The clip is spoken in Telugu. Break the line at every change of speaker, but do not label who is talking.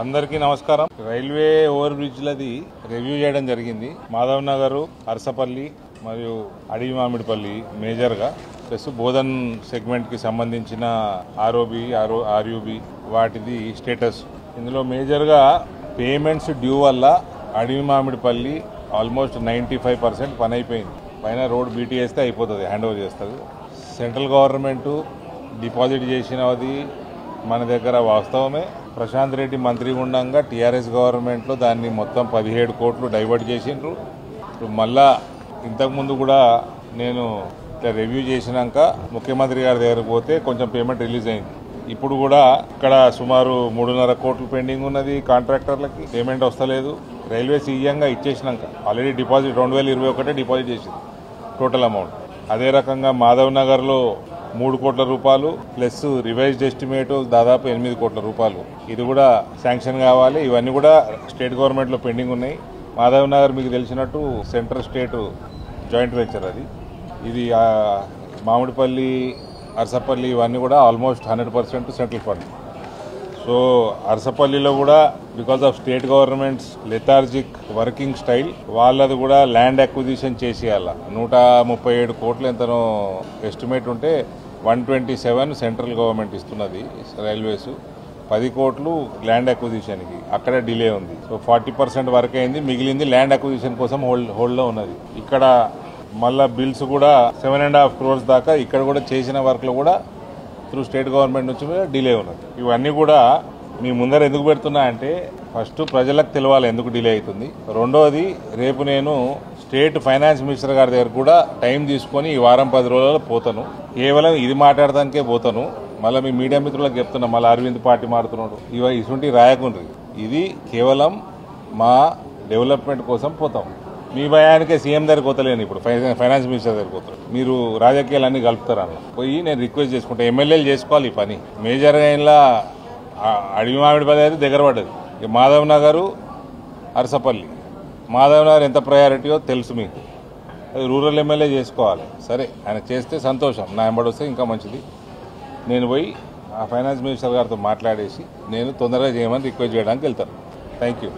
అందరికీ నమస్కారం. రైల్వే ఓవర్ బ్రిడ్జ్లది రివ్యూ చేయడం జరిగింది. మాధవ్ నగర్, అరసపల్లి మరియు అడవి మామిడిపల్లి మేజర్గా, ప్లస్ బోధన్ సెగ్మెంట్ కి సంబంధించిన ఆర్ఓబి, ఆర్యూబి వాటిది స్టేటస్. ఇందులో మేజర్గా పేమెంట్స్ డ్యూ వల్ల అడవి మామిడిపల్లి ఆల్మోస్ట్ 95% పని అయిపోయింది. పైన రోడ్ బీటీ వేస్తే అయిపోతుంది, హ్యాండ్ ఓవర్ చేస్తుంది. సెంట్రల్ గవర్నమెంట్ డిపాజిట్ చేసినది మన దగ్గర వాస్తవమే. ప్రశాంత్ రెడ్డి మంత్రి ఉండగా టీఆర్ఎస్ గవర్నమెంట్లో దాన్ని మొత్తం 17 కోట్లు డైవర్ట్ చేసిండ్రు. మళ్ళా ఇంతకుముందు కూడా నేను ఇట్లా రివ్యూ చేసినాక ముఖ్యమంత్రి గారి దగ్గరకు పోతే కొంచెం పేమెంట్ రిలీజ్ అయింది. ఇప్పుడు కూడా ఇక్కడ సుమారు 3.5 కోట్లు పెండింగ్ ఉన్నది. కాంట్రాక్టర్లకి పేమెంట్ వస్తలేదు. రైల్వే సీఎంగా ఇచ్చేసినాక ఆల్రెడీ డిపాజిట్ 2021 డిపాజిట్ చేసింది టోటల్ అమౌంట్. అదే రకంగా మాధవ్ నగర్లో 3 కోట్ల రూపాయలు ప్లస్ రివైజ్డ్ ఎస్టిమేట్ దాదాపు 8 కోట్ల రూపాయలు. ఇది కూడా శాంక్షన్ కావాలి. ఇవన్నీ కూడా స్టేట్ గవర్నమెంట్లో పెండింగ్ ఉన్నాయి. మాధవ్ నగర్ మీకు తెలిసినట్టు సెంట్రల్ స్టేట్ జాయింట్ వెంచర్ అది. ఇది మామిడిపల్లి, అరసపల్లి ఇవన్నీ కూడా ఆల్మోస్ట్ 100% సెంట్రల్ ఫండ్. సో అరసపల్లిలో కూడా because of state governments lethargic working style వాళ్ళది కూడా ల్యాండ్ అక్విజిషన్ చేసేయాల. 137 కోట్లు ఎంతనో ఎస్టిమేట్ ఉంటే 127 సెంట్రల్ గవర్నమెంట్ ఇస్తున్నది. రైల్వేస్ 10 కోట్లు ల్యాండ్ అక్విజిషన్కి, అక్కడ డిలే ఉంది. సో 40% వరకు అయింది. మిగిలింది ల్యాండ్ అక్విజిషన్ కోసం హోల్డ్లో ఉన్నది. ఇక్కడ మళ్ళా బిల్స్ కూడా 7.5 crores దాకా ఇక్కడ కూడా చేసిన వర్క్లో కూడా త్రూ స్టేట్ గవర్నమెంట్ నుంచి డిలే ఉన్నది. ఇవన్నీ కూడా మీ ముందర ఎందుకు పెడుతున్నా అంటే ఫస్ట్ ప్రజలకు తెలవాలి ఎందుకు డిలే అవుతుంది. రెండోది రేపు నేను స్టేట్ ఫైనాన్స్ మినిస్టర్ గారి దగ్గర కూడా టైం తీసుకొని ఈ వారం 10 రోజుల్లో పోతాను. కేవలం ఇది మాట్లాడడానికే పోతాను. మళ్ళీ మీ మీడియా మిత్రులకు చెప్తున్నా, మళ్ళీ అరవింద్ పార్టీ మారుతున్నాడు, ఇటువంటి రాయకుండ్రి. ఇది కేవలం మా డెవలప్మెంట్ కోసం పోతాం. మీ భయానికే సీఎం దగ్గరికి పోతలేను, ఇప్పుడు ఫైనాన్స్ మినిస్టర్ దగ్గరికి పోతాడు. మీరు రాజకీయాలన్నీ కలుపుతారన్న పోయి నేను రిక్వెస్ట్ చేసుకుంటా, ఎమ్మెల్యేలు చేసుకోవాలి ఈ పని. మేజర్గా ఇలా అడవి మామిడిపల్లి అయితే దగ్గర పడ్డది. మాధవ్ నగర్, అరసపల్లి, మాధవ్ నగర్ ఎంత ప్రయారిటీయో తెలుసు మీకు. అది రూరల్ ఎమ్మెల్యే చేసుకోవాలి. సరే, ఆయన చేస్తే సంతోషం, నా ఎంబడి వస్తే ఇంకా మంచిది. నేను పోయి ఆ ఫైనాన్స్ మినిస్టర్ గారితో మాట్లాడేసి నేను తొందరగా చేయమని రిక్వెస్ట్ చేయడానికి వెళ్తాను. Thank you.